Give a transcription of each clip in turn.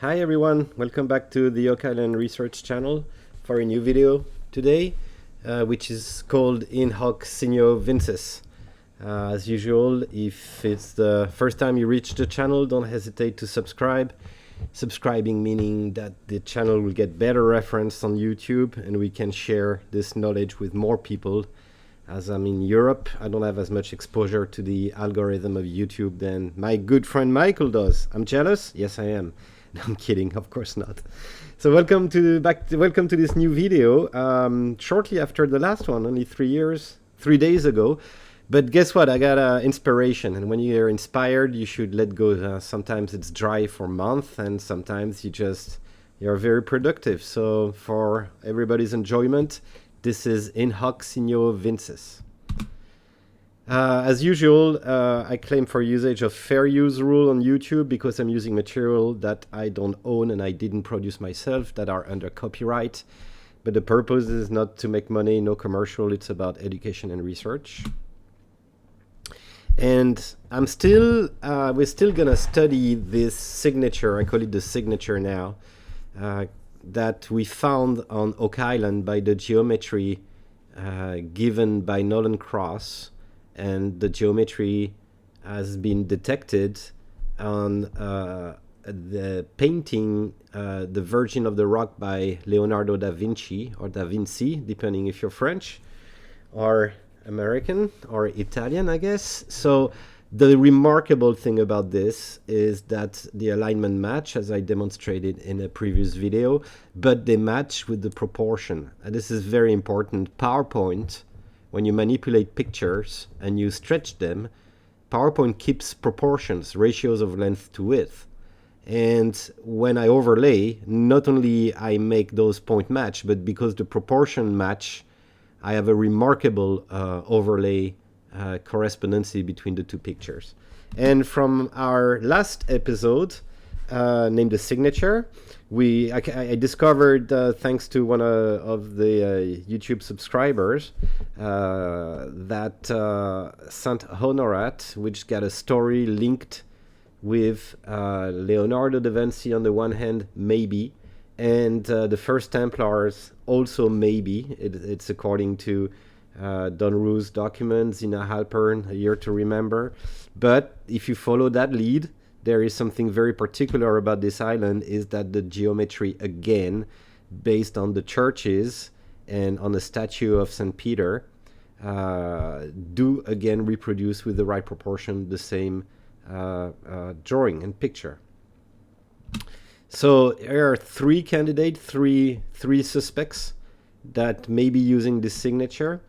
Hi everyone, welcome back to the Oak Island Research Channel for a new video today, which is called In Hoc Signo Vinces. As usual, if it's the first time you reach the channel, don't hesitate to subscribe. Subscribing meaning that the channel will get better reference on YouTube and we can share this knowledge with more people. As I'm in Europe, I don't have as much exposure to the algorithm of YouTube than my good friend Michael does. I'm jealous? Yes, I am. No, I'm kidding, of course not. So welcome to this new video. Shortly after the last one, only 3 days ago. But guess what? I got inspiration, and when you're inspired, you should let go. Sometimes it's dry for a month, and sometimes you're very productive. So for everybody's enjoyment, this is In Hoc Signo Vinces. As usual, I claim for usage of fair use rule on YouTube because I'm using material that I don't own and I didn't produce myself that are under copyright. But the purpose is not to make money, no commercial. It's about education and research. And we're still gonna study this signature. I call it the signature now, that we found on Oak Island by the geometry given by Nolan Cross. And the geometry has been detected on the painting The Virgin of the Rock by Leonardo da Vinci, or Da Vinci, depending if you're French or American or Italian, I guess. So the remarkable thing about this is that the alignment match, as I demonstrated in a previous video, but they match with the proportion. And this is very important. PowerPoint, when you manipulate pictures and you stretch them, PowerPoint keeps proportions, ratios of length to width. And when I overlay, not only I make those point match, but because the proportion match, I have a remarkable overlay correspondency between the two pictures. And from our last episode, named The Signature, I discovered, thanks to one of the YouTube subscribers, that Saint Honorat, which got a story linked with Leonardo da Vinci on the one hand, maybe, and the First Templars also maybe. It's according to Don Roos' documents, Zina Halpern, A Year to Remember. But if you follow that lead, there is something very particular about this island, is that the geometry, again, based on the churches and on the statue of St. Peter, do again reproduce with the right proportion the same drawing and picture. So there are three candidates, three suspects that may be using this signature.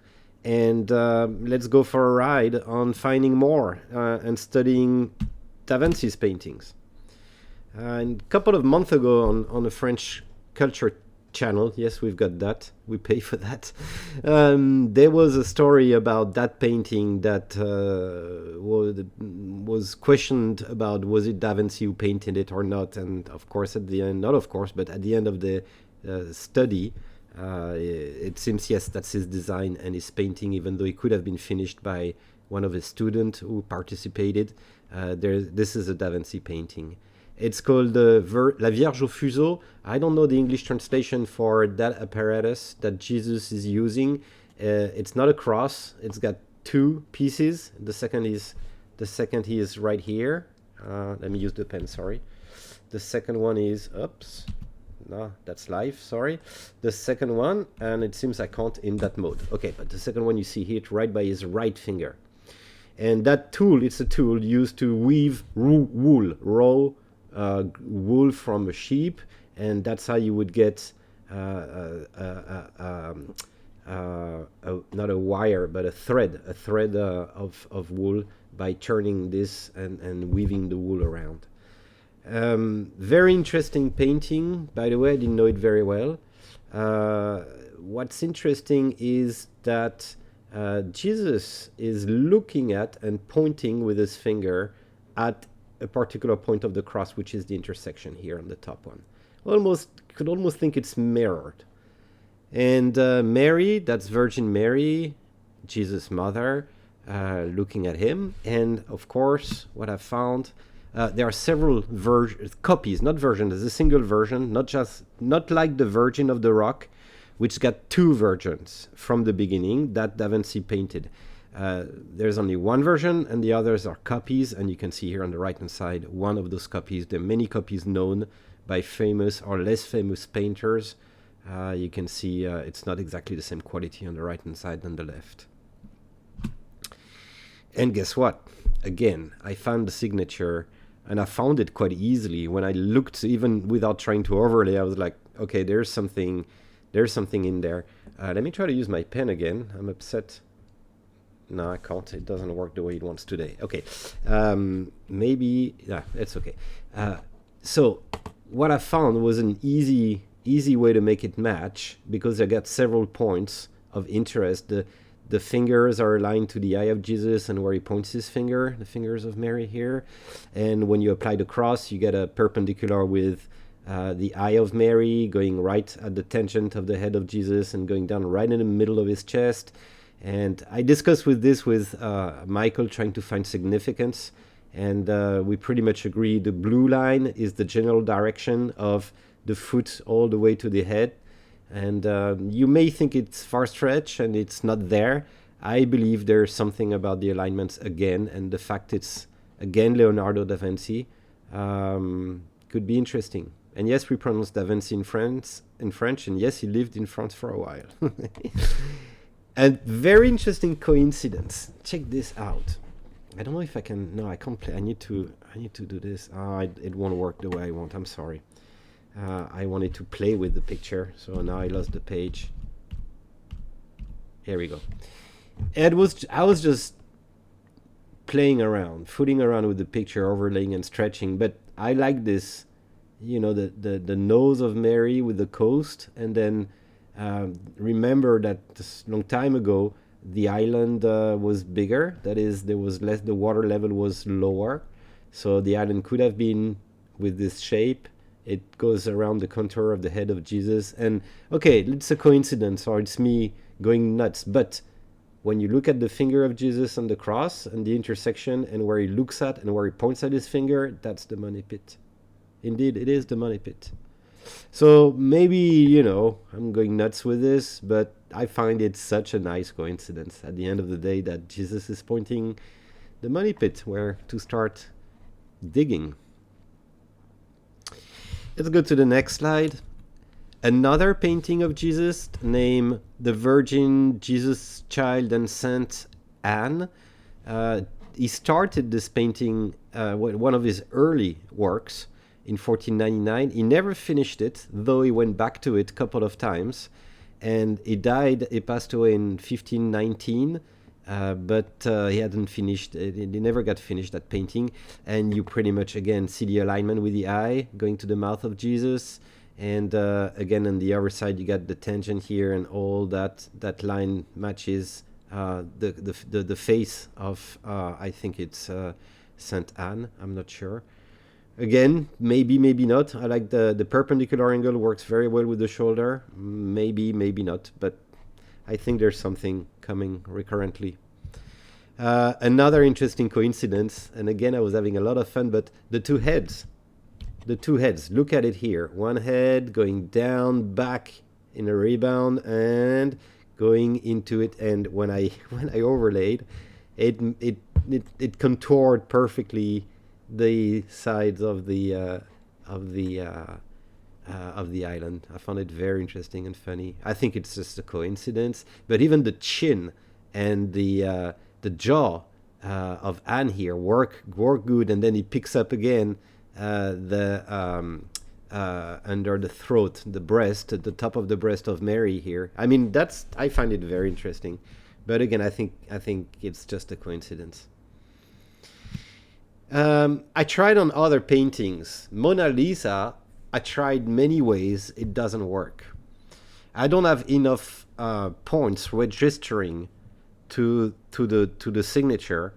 And let's go for a ride on finding more and studying Da Vinci's paintings. And a couple of months ago on a French culture channel, yes, we've got that, we pay for that, there was a story about that painting that was questioned about, was it Da Vinci who painted it or not? And of course at the end, not of course, but at the end of the study, it seems, yes, that's his design and his painting, even though it could have been finished by one of his students who participated. This is a Da Vinci painting. It's called La Vierge au Fuseau. I don't know the English translation for that apparatus that Jesus is using. It's not a cross. It's got two pieces. The second is right here. Let me use the pen, sorry. The second one is, oops. No, that's live, sorry. The second one, and it seems I can't in that mode. Okay, but the second one, you see it right by his right finger. And that tool, it's a tool used to weave wool, raw wool from a sheep, and that's how you would get not a wire, but a thread of wool by turning this and weaving the wool around. Very interesting painting, by the way. I didn't know it very well. What's interesting is that Jesus is looking at and pointing with his finger at a particular point of the cross, which is the intersection here on the top one. Could almost think it's mirrored. And Mary, that's Virgin Mary, Jesus' mother, looking at him. And of course, what I found, there are several copies, not versions. There's a single version, not like the Virgin of the Rock, which got two versions from the beginning that Da Vinci painted. There's only one version, and the others are copies. And you can see here on the right-hand side one of those copies. There are many copies known by famous or less famous painters. You can see it's not exactly the same quality on the right-hand side than the left. And guess what? Again, I found the signature, and I found it quite easily. When I looked, even without trying to overlay, I was like, okay, there's something in there. Let me try to use my pen again. I'm upset. No, I can't. It doesn't work the way it wants today. Okay. Maybe, yeah, it's okay. So what I found was an easy way to make it match, because I got several points of interest. The fingers are aligned to the eye of Jesus and where he points his finger, the fingers of Mary here. And when you apply the cross, you get a perpendicular with the eye of Mary going right at the tangent of the head of Jesus and going down right in the middle of his chest. And I discussed with Michael, trying to find significance. And we pretty much agree the blue line is the general direction of the foot all the way to the head. And you may think it's far stretch and it's not there. I believe there's something about the alignments again, and the fact it's again Leonardo da Vinci could be interesting. And yes, we pronounce da Vinci in French, and yes, he lived in France for a while. A very interesting coincidence. Check this out. I don't know if I can. No, I can't play. I need to do this. It won't work the way I want. I'm sorry. I wanted to play with the picture, so now I lost the page. Here we go. I was just playing around, fooling around with the picture, overlaying and stretching. But I like this, the nose of Mary with the coast, and then remember that a long time ago the island was bigger. That is, there was less. The water level was lower, so the island could have been with this shape. It goes around the contour of the head of Jesus. And okay, it's a coincidence, or it's me going nuts. But when you look at the finger of Jesus on the cross and the intersection and where he looks at and where he points at his finger, that's the money pit. Indeed, it is the money pit. So maybe, I'm going nuts with this, but I find it such a nice coincidence at the end of the day that Jesus is pointing the money pit where to start digging. Let's go to the next slide. Another painting of Jesus named The Virgin, Jesus Child, and Saint Anne. He started this painting, one of his early works, in 1499. He never finished it, though he went back to it a couple of times. And he passed away in 1519. But he hadn't finished. He never got finished, that painting. And you pretty much again see the alignment with the eye going to the mouth of Jesus, and again on the other side you got the tangent here, and all that line matches the face of I think it's Saint Anne. I'm not sure. Again, maybe not. I like the perpendicular angle works very well with the shoulder. Maybe not, but I think there's something coming recurrently. Another interesting coincidence, and again I was having a lot of fun, but the two heads, look at it here. One head going down, back in a rebound, and going into it, and when I overlaid, it contoured perfectly the sides of the island. I found it very interesting and funny. I think it's just a coincidence, but even the chin and the jaw of Anne here work good, and then he picks up again under the throat, the breast, at the top of the breast of Mary here. I mean, I find it very interesting, but again, I think it's just a coincidence. I tried on other paintings. Mona Lisa, I tried many ways. It doesn't work. I don't have enough points registering to the signature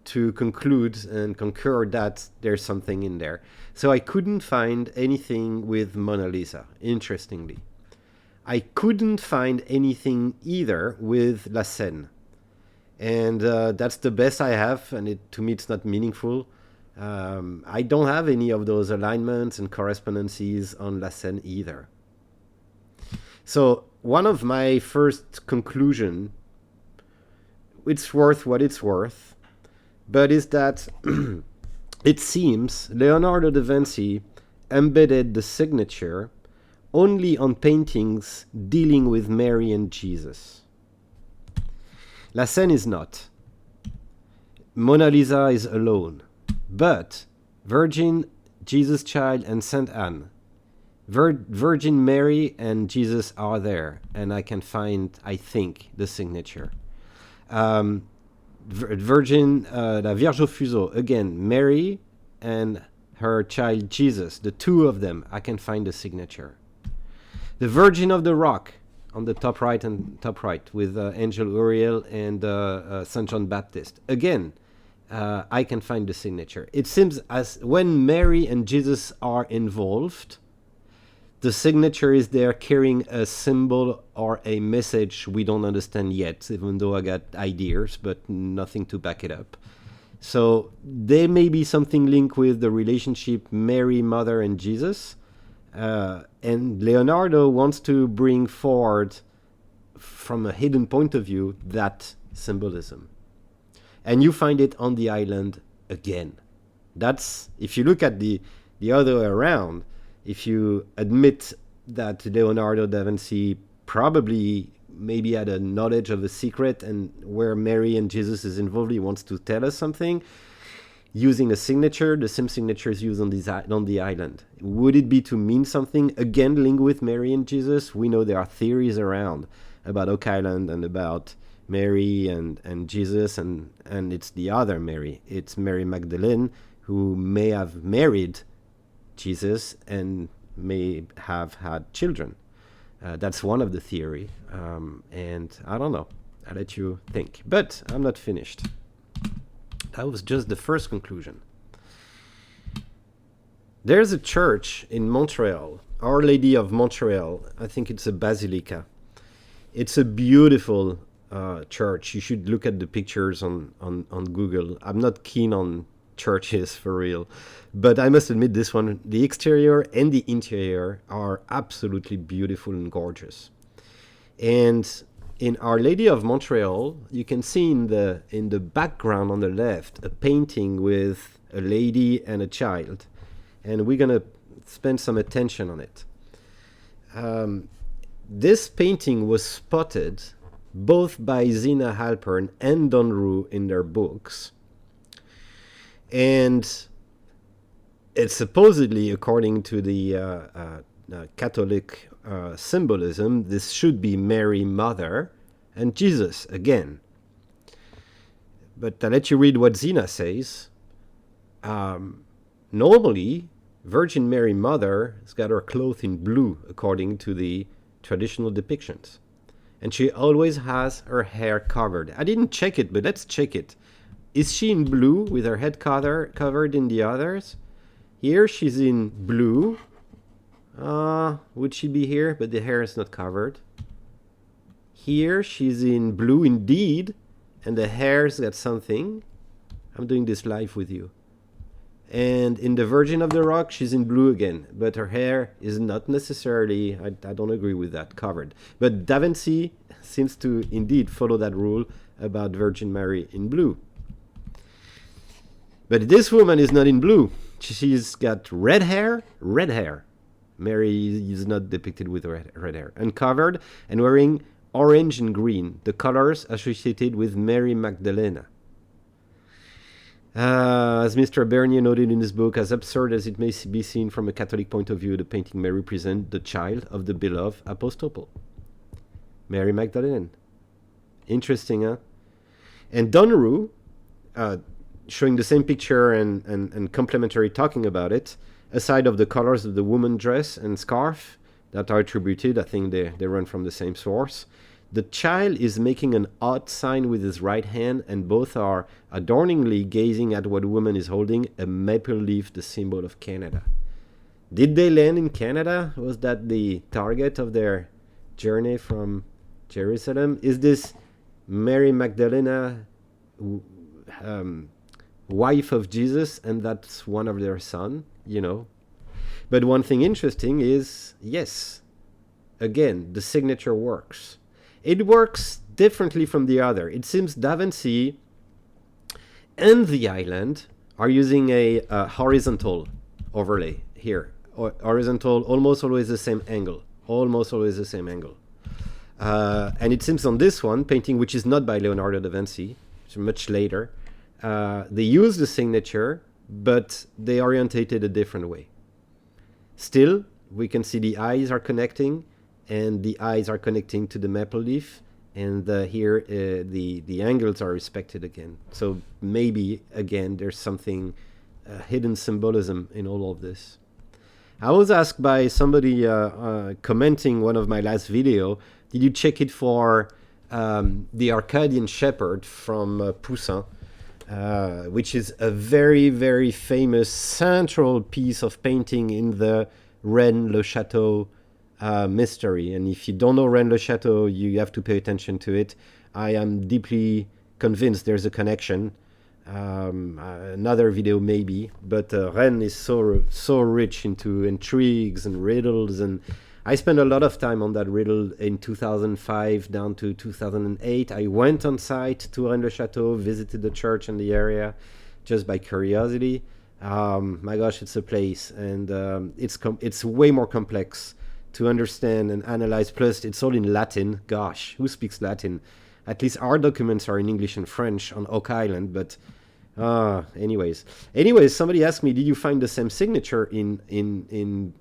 to conclude and concur that there's something in there. So I couldn't find anything with Mona Lisa, interestingly. I couldn't find anything either with La Seine. And that's the best I have, and to me it's not meaningful. I don't have any of those alignments and correspondences on La Seine either. So one of my first conclusion, it's worth what it's worth, but is that it seems Leonardo da Vinci embedded the signature only on paintings dealing with Mary and Jesus. La Seine is not. Mona Lisa is alone. But Virgin, Jesus Child, and Saint Anne, Virgin Mary and Jesus are there, and I can find, I think, the signature. Virgin, la Vierge au Fuseau, again, Mary and her child Jesus, the two of them, I can find the signature. The Virgin of the Rock on the top right with Angel Uriel and Saint John Baptist. Again, I can find the signature. It seems as when Mary and Jesus are involved, the signature is there carrying a symbol or a message we don't understand yet, even though I got ideas, but nothing to back it up. So there may be something linked with the relationship Mary, Mother, and Jesus. And Leonardo wants to bring forward, from a hidden point of view, that symbolism. And you find it on the island again. That's, if you look at the other way around, if you admit that Leonardo da Vinci probably maybe had a knowledge of a secret, and where Mary and Jesus is involved, he wants to tell us something, using a signature, the same signature is used on the island. Would it be to mean something, again, linked with Mary and Jesus? We know there are theories around about Oak Island and about Mary and Jesus, and it's the other Mary. It's Mary Magdalene, who may have married Jesus and may have had children. That's one of the theory. And I don't know. I'll let you think. But I'm not finished. That was just the first conclusion. There's a church in Montreal, Our Lady of Montreal. I think it's a basilica. It's a beautiful church. You should look at the pictures on Google. I'm not keen on churches for real, but I must admit this one, the exterior and the interior are absolutely beautiful and gorgeous. And in Our Lady of Montreal, you can see in the background on the left a painting with a lady and a child, and we're gonna spend some attention on it. This painting was spotted both by Zina Halpern and Don Roux in their books, and it's supposedly, according to the Catholic symbolism, this should be Mary, Mother, and Jesus again. But I'll let you read what Zina says. Normally, Virgin Mary, Mother, has got her clothes in blue, according to the traditional depictions. And she always has her hair covered. I didn't check it, but let's check it. Is she in blue with her head covered in the others? Here she's in blue. Would she be here? But the hair is not covered. Here she's in blue indeed, and the hair's got something. I'm doing this live with you. And in the Virgin of the Rock, she's in blue again, but her hair is not necessarily, I don't agree with that, covered. But Da Vinci seems to indeed follow that rule about Virgin Mary in blue. But this woman is not in blue. She's got red hair. Mary is not depicted with red hair. Uncovered and wearing orange and green, the colors associated with Mary Magdalena. As Mr. Bernier noted in his book, as absurd as it may be seen from a Catholic point of view, the painting may represent the child of the beloved apostle, Mary Magdalene. Interesting, huh? And Don Roux, showing the same picture and complimentary talking about it, aside of the colors of the woman dress and scarf that are attributed, I think they run from the same source. The child is making an odd sign with his right hand, and both are adorningly gazing at what woman is holding, a maple leaf, the symbol of Canada. Did they land in Canada? Was that the target of their journey from Jerusalem? Is this Mary Magdalena wife of Jesus, and that's one of their son, you know. But one thing interesting is, yes, again, the signature works. It works differently from the other. It seems Da Vinci and the island are using a horizontal overlay here. Horizontal, almost always the same angle. Almost always the same angle. And it seems on this one, painting which is not by Leonardo da Vinci, which is much later, they use the signature, but they orientated a different way. Still, we can see the eyes are connecting, and the eyes are connecting to the maple leaf, and here the angles are respected again. So maybe, again, there's something hidden symbolism in all of this. I was asked by somebody commenting one of my last video, did you check it for the Arcadian Shepherd from Poussin, which is a very, very famous central piece of painting in the Rennes le Chateau mystery. And if you don't know Rennes le Chateau, you have to pay attention to it. I am deeply convinced there's a connection. Another video maybe, but Rennes is so rich into intrigues and riddles, and I spent a lot of time on that riddle in 2005 down to 2008. I went on site to Rennes le Chateau, visited the church in the area just by curiosity. My gosh, it's a place, and it's way more complex to understand and analyze. Plus, it's all in Latin. Gosh, who speaks Latin? At least our documents are in English and French on Oak Island, but anyways, somebody asked me, did you find the same signature in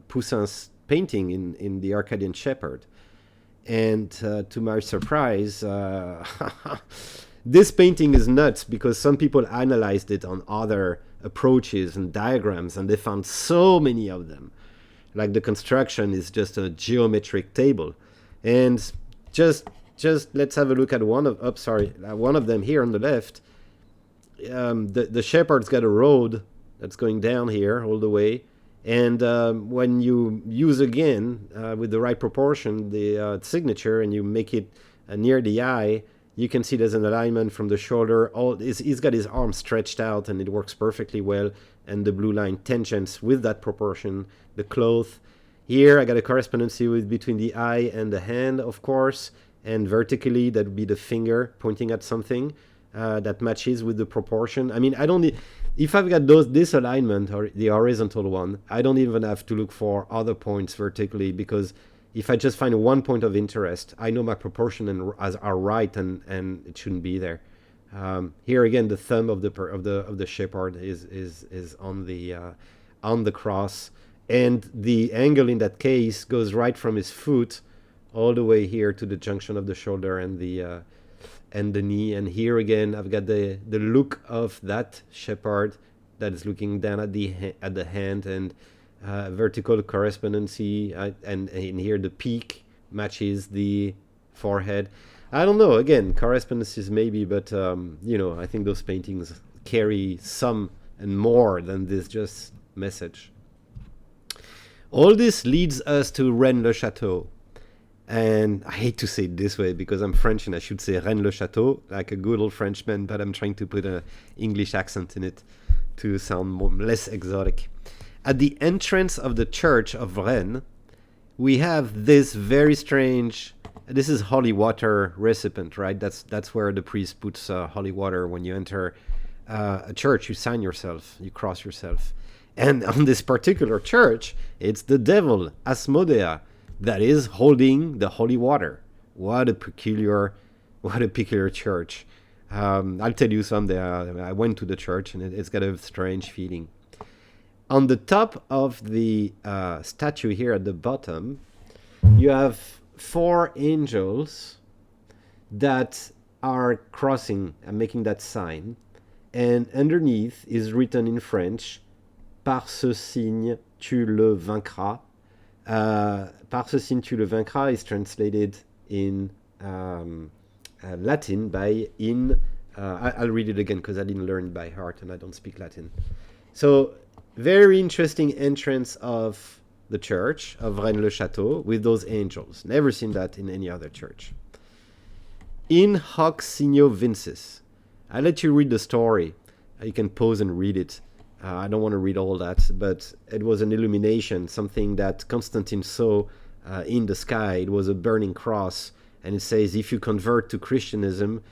Poussin's painting in the Arcadian Shepherd? And to my surprise, this painting is nuts because some people analyzed it on other approaches and diagrams, and they found so many of them. Like the construction is just a geometric table, and just let's have a look at one of them here on the left. The shepherd's got a road that's going down here all the way, and when you use again with the right proportion the signature and you make it near the eye, you can see there's an alignment from the shoulder. He's got his arm stretched out, and it works perfectly well, and the blue line tangents with that proportion the cloth. Here I got a correspondency between the eye and the hand, of course, and vertically that would be the finger pointing at something that matches with the proportion. I mean, I don't need, if I've got this alignment or the horizontal one, I don't even have to look for other points vertically, because if I just find one point of interest, I know my proportion are right, and it shouldn't be there. Here again, the thumb of the shepherd is on the cross, and the angle in that case goes right from his foot all the way here to the junction of the shoulder and the knee. And here again, I've got the look of that shepherd that is looking down at the hand, and vertical correspondency, and in here the peak matches the forehead. I don't know, again, correspondences maybe, but I think those paintings carry some and more than this just message. All this leads us to Rennes le Chateau. And I hate to say it this way because I'm French and I should say Rennes le Chateau, like a good old Frenchman, but I'm trying to put an English accent in it to sound less exotic. At the entrance of the church of Rennes, we have this very strange, this is holy water recipient, right? That's where the priest puts holy water when you enter a church. You sign yourself, you cross yourself. And on this particular church, it's the devil, Asmodea, that is holding the holy water. What a peculiar church. I'll tell you someday. I went to the church, and it's got a strange feeling. On the top of the statue here at the bottom, you have 4 angels that are crossing and making that sign. And underneath is written in French, "Par ce signe tu le vaincras." Par ce signe tu le vaincras is translated in Latin by I'll read it again because I didn't learn it by heart and I don't speak Latin. So very interesting entrance of the church of Rennes le Chateau with those angels. Never seen that in any other church. In hoc signo vinces. I'll let you read the story. You can pause and read it. I don't want to read all that, but it was an illumination, something that Constantine saw in the sky. It was a burning cross, and it says, if you convert to Christianism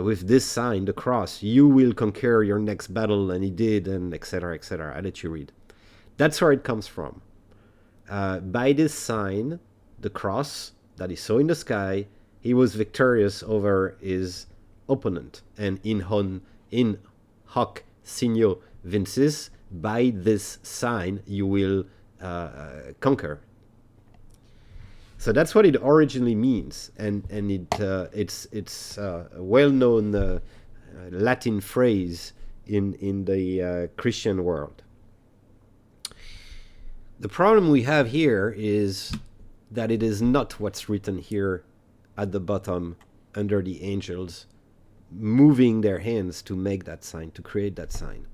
with this sign, the cross, you will conquer your next battle, and he did, and etc., etc. I'll let you read. That's where it comes from. By this sign, the cross that he saw in the sky, he was victorious over his opponent. And in hoc signo vinces, by this sign you will conquer. So that's what it originally means, and it's a well-known Latin phrase in the Christian world. The problem we have here is that it is not what's written here at the bottom under the angels moving their hands to make that sign, to create that sign.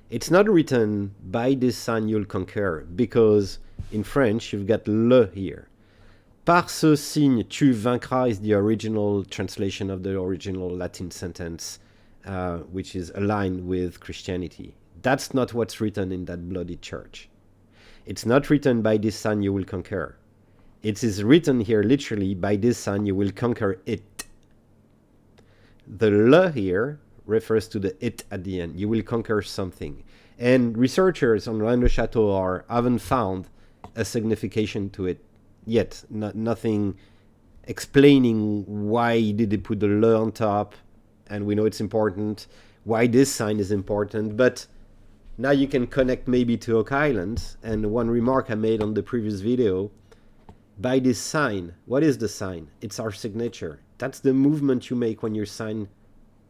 It's not written, by this sign you'll conquer, because in French you've got le here. Par ce signe tu vaincras is the original translation of the original Latin sentence, which is aligned with Christianity. That's not what's written in that bloody church. It's not written, by this sign you will conquer. It is written here literally, by this sign you will conquer it. The le here refers to the it at the end. You will conquer something. And researchers on Rennes le Chateau haven't found a signification to it yet. Nothing explaining why did they put the le on top, and we know it's important, why this sign is important, but now you can connect maybe to Oak Island. And one remark I made on the previous video, by this sign, what is the sign? It's our signature. That's the movement you make when you sign,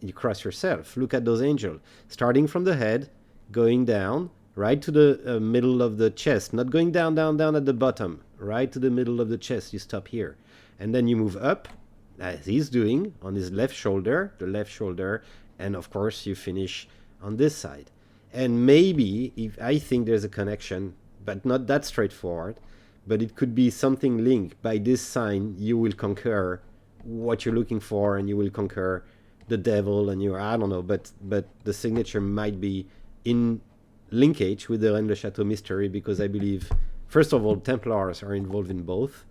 you cross yourself. Look at those angels, starting from the head, going down, right to the middle of the chest, not going down, down, down at the bottom, right to the middle of the chest, you stop here. And then you move up, as he's doing, on his left shoulder, the left shoulder, and of course you finish on this side. And maybe, if I think there's a connection, but not that straightforward, but it could be something linked. By this sign, you will conquer what you're looking for, and you will conquer the devil, and I don't know, but the signature might be in linkage with the Rennes le Chateau mystery, because I believe, first of all, Templars are involved in both,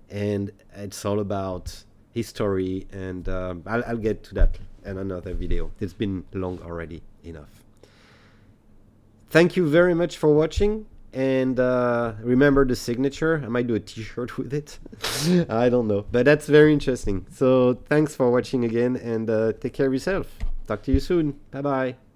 and it's all about history, and I'll get to that in another video. It's been long already enough. Thank you very much for watching, and remember the signature. I might do a t-shirt with it. I don't know, but that's very interesting. So thanks for watching again, and take care of yourself. Talk to you soon. Bye-bye.